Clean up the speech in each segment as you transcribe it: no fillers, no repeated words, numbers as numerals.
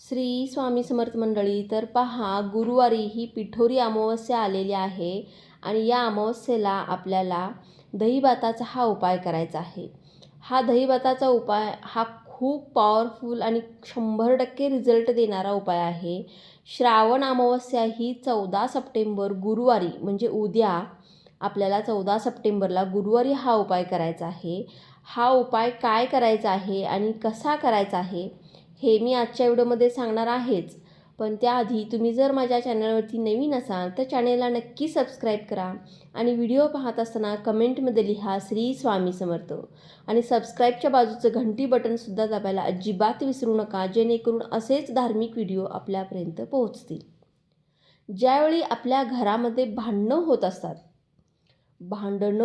श्री स्वामी समर्थ मंडळी. तर पहा, गुरुवारी ही पिठोरी अमावस्या आलेली आहे आणि या अमावस्येला आपल्याला दहीभाताचा हा उपाय करायचा आहे. हा दहीभाताचा उपाय हा खूप पॉवरफुल आणि 100% रिझल्ट देणारा उपाय आहे. श्रावण अमावस्या ही 14 सप्टेंबर गुरुवारी म्हणजे उद्या आपल्याला 14 सप्टेंबरला गुरुवारी हा उपाय करायचा आहे. हा उपाय काय करायचा आहे आणि कसा करायचा आहे हे मी आजच्या व्हिडिओमध्ये सांगणार आहेच. पण त्याआधी तुम्ही जर माझ्या चॅनलवरती नवीन असाल तर चॅनेलला नक्की सबस्क्राईब करा आणि व्हिडिओ पाहत असताना कमेंटमध्ये लिहा श्री स्वामी समर्थ आणि सबस्क्राईबच्या बाजूचं घंटी बटनसुद्धा दाबायला अजिबात विसरू नका, जेणेकरून असेच धार्मिक व्हिडिओ आपल्यापर्यंत पोहोचतील. ज्यावेळी आपल्या घरामध्ये भांडणं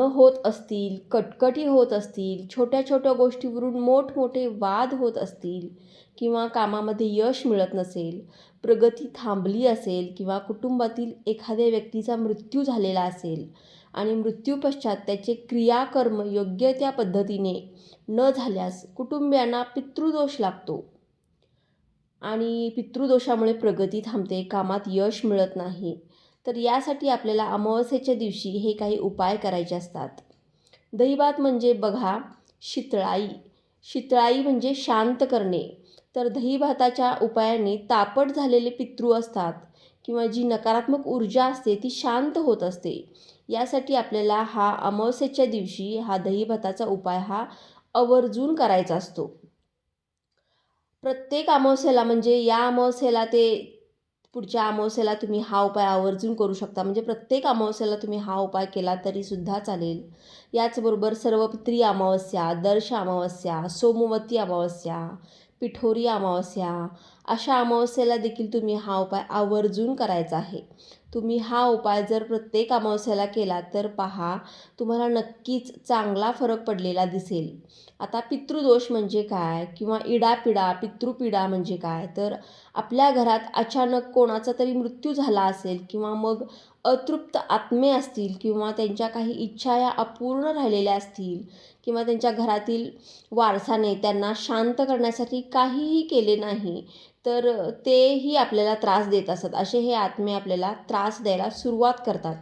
होत असतील, कटकटी होत असतील, छोट्या छोट्या गोष्टीवरून मोठमोठे वाद होत असतील किंवा कामामध्ये यश मिळत नसेल, प्रगती थांबली असेल किंवा कुटुंबातील एखाद्या व्यक्तीचा मृत्यू झालेला असेल आणि मृत्यूपश्चात त्याचे क्रियाकर्म योग्य त्या पद्धतीने न झाल्यास कुटुंबियांना पितृदोष लागतो आणि पितृदोषामुळे प्रगती थांबते, कामात यश मिळत नाही. तर यासाठी आपल्याला अमावस्येच्या दिवशी हे काही उपाय करायचे असतात. दहीभात म्हणजे बघा शीतळाई. शीतळाई म्हणजे शांत करणे. तर दहीभाताच्या उपायाने तापट झालेले पितृ असतात किंवा जी नकारात्मक ऊर्जा असते ती शांत होत असते. यासाठी आपल्याला हा अमावस्येच्या दिवशी हा दहीभाताचा उपाय हा आवर्जून करायचा असतो. प्रत्येक अमावस्येला म्हणजे या अमावस्येला ते पुढच्या अमावस्येला तुम्ही हा उपाय आवर्जून करू शकता. म्हणजे प्रत्येक अमावस्येला तुम्ही हा उपाय केला तरीसुद्धा चालेल. याचबरोबर सर्वपित्री अमावस्या, दर्श अमावस्या, सोमवती अमावस्या, पिठोरी अमावस्या अशा अमावस्येला देखील तुम्ही हा उपाय आवर्जून करायचा आहे. तुम्ही हा उपाय जर प्रत्येक अमावस्येला केला तर पहा, तुम्हाला नक्कीच चांगला फरक पडलेला दिसेल. आता पितृदोष म्हणजे काय किंवा इडापिडा, पितृपिडा म्हणजे काय, तर आपल्या घरात अचानक कोणाचा तरी मृत्यू झाला असेल किंवा मग अतृप्त आत्मे असतील किंवा त्यांच्या काही इच्छा या अपूर्ण राहिलेल्या असतील किंवा त्यांच्या घरातील वारसाने त्यांना शांत करण्यासाठी काहीही केले नाही, तर तेही आपल्याला त्रास देत असतात. असे हे आत्मे आपल्याला त्रास द्यायला सुरुवात करतात.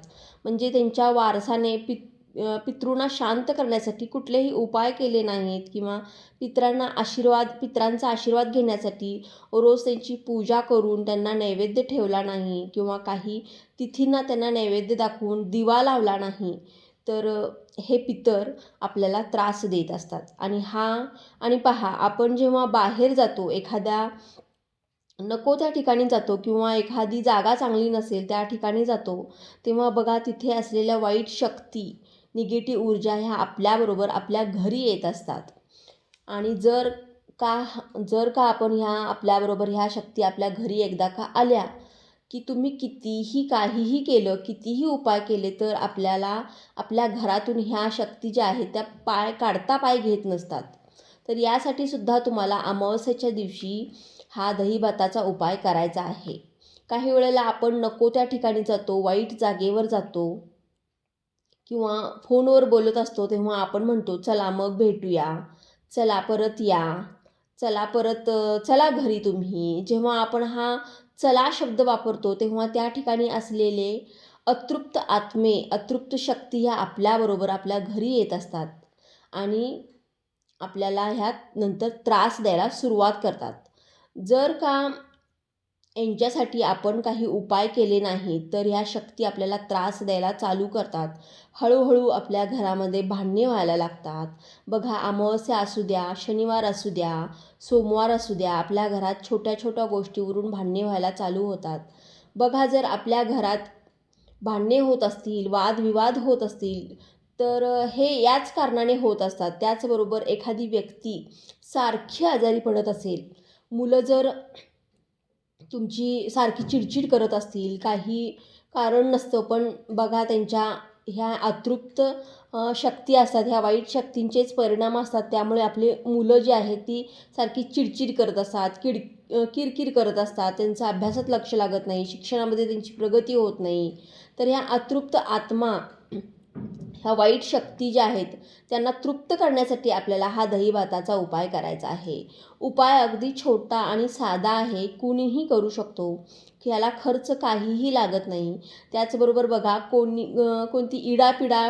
म्हणजे त्यांच्या वारसाने पितृंना शांत करण्यासाठी कुठलेही उपाय केले नाहीत किंवा पितरांचा आशीर्वाद घेण्यासाठी रोज त्यांची पूजा करून त्यांना नैवेद्य ठेवला नाही किंवा काही तिथींना त्यांना नैवेद्य दाखवून दिवा लावला नाही, तर हे पितर आपल्याला त्रास देत असतात. आणि पहा, आपण जेव्हा बाहेर जातो, एखाद्या नको त्या ठिकाणी जातो किंवा एखादी जागा चांगली नसेल त्या ठिकाणी जातो, तेव्हा बघा तिथे असलेल्या वाईट शक्ती, निगेटिव्ह ऊर्जा ह्या आपल्याबरोबर आपल्या घरी येत असतात. आणि जर का आपण आपल्याबरोबर ह्या शक्ती आपल्या घरी एकदा का आल्या की तुम्ही कितीही काहीही केलं, कितीही उपाय केले, तर आपल्याला आपल्या घरातून ह्या शक्ती ज्या आहेत त्या पाय घेत नसतात. तर यासाठी सुद्धा तुम्हाला अमावस्येच्या दिवशी हा दहीभाताचा उपाय करायचा आहे. काही वेळेला आपण नको त्या ठिकाणी जातो, वाईट जागेवर जातो किंवा फोनवर बोलत असतो, तेव्हा आपण म्हणतो चला मग भेटूया, चला परत या, चला घरी तुम्ही. जेव्हा आपण हा चला शब्द वापरतो तेव्हा त्या ठिकाणी असलेले अतृप्त आत्मे, अतृप्त शक्ती ह्या आपल्याबरोबर आपल्या घरी येत असतात आणि आपल्याला ह्यात नंतर त्रास द्यायला सुरुवात करतात. जर का यांच्यासाठी आपण काही उपाय केले नाही तर ह्या शक्ती आपल्याला त्रास द्यायला चालू करतात. हळूहळू आपल्या घरामध्ये भांडणे व्हायला लागतात. बघा, अमावस्या असू द्या, शनिवार असू द्या, सोमवार असू द्या, आपल्या घरात छोट्या छोट्या गोष्टीवरून भांडणे व्हायला चालू होतात. बघा, जर आपल्या घरात भांडणे होत असतील, वादविवाद होत असतील, तर हे याच कारणाने होत असतात. त्याचबरोबर एखादी व्यक्ती सारखी आजारी पडत असेल, मुलं जर तुमची सारखी चिडचिड करत असतील, काही कारण नसतं, पण बघा त्यांच्या ह्या अतृप्त शक्ती असतात, ह्या वाईट शक्तींचेच परिणाम असतात. त्यामुळे आपली मुलं जी आहेत ती सारखी चिडचिड करत असतात, किरकिर करत असतात, त्यांचं अभ्यासात लक्ष लागत नाही, शिक्षणामध्ये त्यांची प्रगती होत नाही. तर ह्या अतृप्त आत्मा ह्या वाईट शक्ती ज्या आहेत त्यांना तृप्त करण्यासाठी आपल्याला हा दही भाताचा उपाय करायचा आहे. उपाय अगदी छोटा आणि साधा आहे, कुणीही करू शकतो, की याला खर्च काहीही लागत नाही. त्याचबरोबर बघा कोणती इडापिडा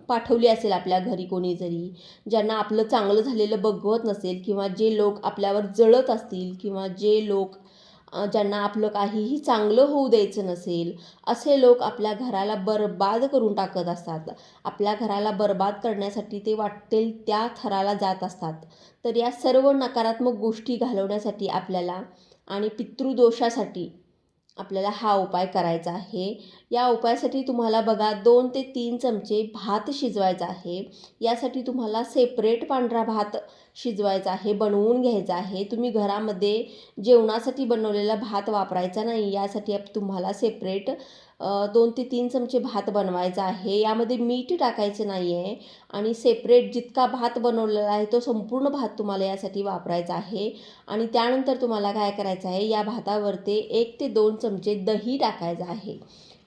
पाठवली असेल आपल्या घरी कोणी जरी, ज्यांना आपलं चांगलं झालेलं बघवत नसेल किंवा जे लोक आपल्यावर जळत असतील किंवा जे लोक ज्यांना आपलं काहीही चांगलं होऊ द्यायचं नसेल, असे लोक आपल्या घराला बरबाद करून टाकत असतात. आपल्या घराला बरबाद करण्यासाठी ते वाटेल त्या थराला जात असतात. तर या सर्व नकारात्मक गोष्टी घालवण्यासाठी आपल्याला आणि पितृदोषासाठी आपल्याला हा उपाय करायचा आहे. या उपायासाठी तुम्हाला बघा 2 ते 3 चमचे भात शिजवायचा आहे. यासाठी तुम्हाला सेपरेट पांढरा भात शिजवायचा आहे, बनवून घ्यायचा आहे. तुम्ही घरामध्ये जेवणासाठी बनवलेला भात वापरायचा नाही. यासाठी तुम्हाला सेपरेट 2 ते 3 चमचे भात बनवायचा आहे. यामध्ये मीठ टाकायचं नाही आहे आणि सेपरेट जितका भात बनवलेला आहे तो संपूर्ण भात तुम्हाला यासाठी वापरायचा आहे. आणि त्यानंतर तुम्हाला काय करायचं आहे, या भातावरती 1 ते 2 चमचे दही टाकायचं आहे.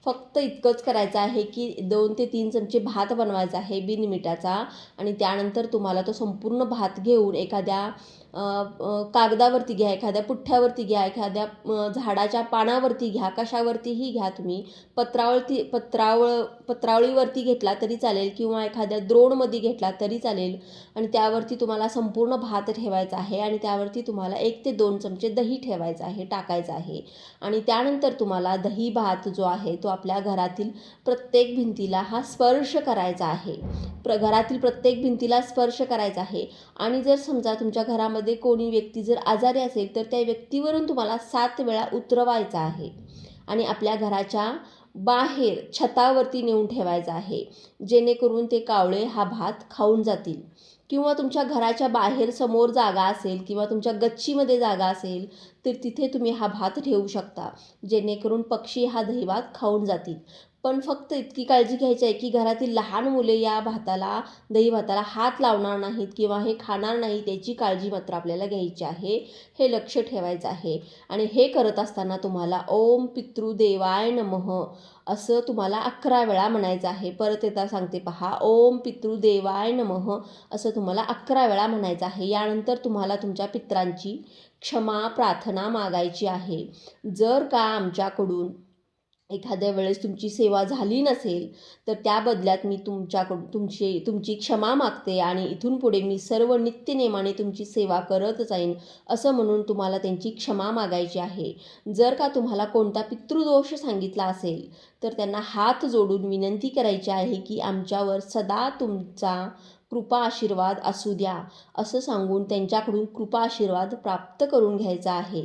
फक्त इतकंच करायचं आहे की 2 ते 3 चमचे भात बनवायचा आहे बिनमिठाचा. आणि त्यानंतर तुम्हाला तो संपूर्ण भात घेऊन एखाद्या कागदावरती घ्या, एखाद्या पुठ्ठ्यावरती घ्या, एखाद्या झाडाच्या पानावरती घ्या, कशावरतीही घ्या तुम्ही. पत्रावळीवरती घेतला तरी चालेल किंवा एखाद्या द्रोणमध्ये घेतला तरी चालेल. आणि त्यावरती तुम्हाला संपूर्ण भात ठेवायचा आहे आणि त्यावरती तुम्हाला 1 ते 2 चमचे दही ठेवायचं आहे, टाकायचं आहे. आणि त्यानंतर तुम्हाला दही भात जो आहे तो आपल्या घरातील प्रत्येक भिंतीला हा स्पर्श करायचा आहे. घरातील प्रत्येक भिंतीला स्पर्श करायचा आहे. आणि जर समजा तुमच्या घरामध्ये कोणी व्यक्ती जर आजारी असेल तर त्या व्यक्तीवरून तुम्हाला 7 वेळा उतरवायचा आहे आणि आपल्या घराच्या बाहेर छतावरती नेऊन ठेवायचा आहे, जेणेकरून ते कावळे हा भात खाऊन जातील. किंवा तुमच्या घराच्या बाहेर समोर जागा असेल किंवा तुमच्या गच्चीमध्ये जागा असेल तर तिथे तुम्ही हा भात ठेवू शकता, जेणेकरून पक्षी हा दही भात खाऊन जातील. पण फक्त इतकी काळजी घ्यायची आहे की घरातील लहान मुले या दही भाताला हात लावणार नाहीत किंवा हे खाणार नाही, त्याची काळजी मात्र आपल्याला घ्यायची आहे, हे लक्ष ठेवायचं आहे. आणि हे करत असताना तुम्हाला ओम पितृदेवाय नमः असं तुम्हाला 11 वेळा म्हणायचं आहे. परत एकदा सांगते पहा, ओम पितृदेवाय नमः असं तुम्हाला 11 वेळा म्हणायचं आहे. यानंतर तुम्हाला तुमच्या पितरांची क्षमा प्रार्थना मागायची आहे. जर का आमच्याकडून एखाद्या वेळेस तुमची सेवा झाली नसेल तर त्या बदल्यात मी तुमची क्षमा मागते आणि इथून पुढे मी सर्व नित्यनेमाने तुमची सेवा करत जाईन असं म्हणून तुम्हाला त्यांची क्षमा मागायची आहे. जर का तुम्हाला कोणता पितृदोष सांगितला असेल तर त्यांना हात जोडून विनंती करायची आहे की आमच्यावर सदा तुमचा कृपा आशीर्वाद असू द्या असं सांगून त्यांच्याकडून कृपा आशीर्वाद प्राप्त करून घ्यायचा आहे.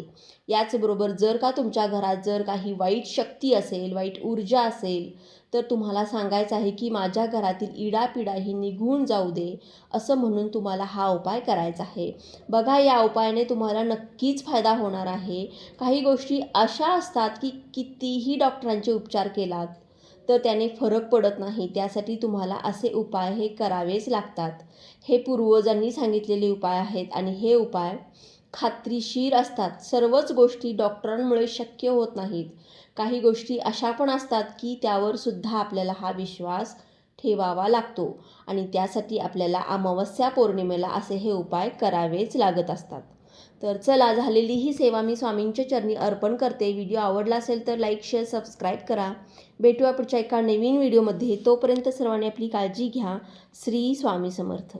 याचबरोबर जर का तुमच्या घरात जर काही वाईट शक्ती असेल, वाईट ऊर्जा असेल तर तुम्हाला सांगायचं आहे की माझ्या घरातील इडापिडा ही निघून जाऊ दे असं म्हणून तुम्हाला हा उपाय करायचा आहे. बघा, या उपायाने तुम्हाला नक्कीच फायदा होणार आहे. काही गोष्टी अशा असतात की कितीही डॉक्टरांचे उपचार केलात तर त्याने फरक पडत नाही. त्यासाठी तुम्हाला असे उपाय हे करावेच लागतात. हे पूर्वजांनी सांगितलेले उपाय आहेत आणि हे उपाय खात्रीशीर असतात. सर्वच गोष्टी डॉक्टरांमुळे शक्य होत नाहीत. काही गोष्टी अशा पण असतात की त्यावर सुद्धा आपल्याला हा विश्वास ठेवावा लागतो आणि त्यासाठी आपल्याला अमावस्या पौर्णिमेला असे हे उपाय करावेच लागत असतात. तर चला, झालेली ही सेवा मी स्वामींच्या चरणी अर्पण करते. व्हिडिओ आवडला असेल तर लाईक, शेअर, सबस्क्राईब करा. भेटूया पुढच्या एका नवीन व्हिडिओमध्ये. तोपर्यंत सर्वांनी आपली काळजी घ्या. श्री स्वामी समर्थ.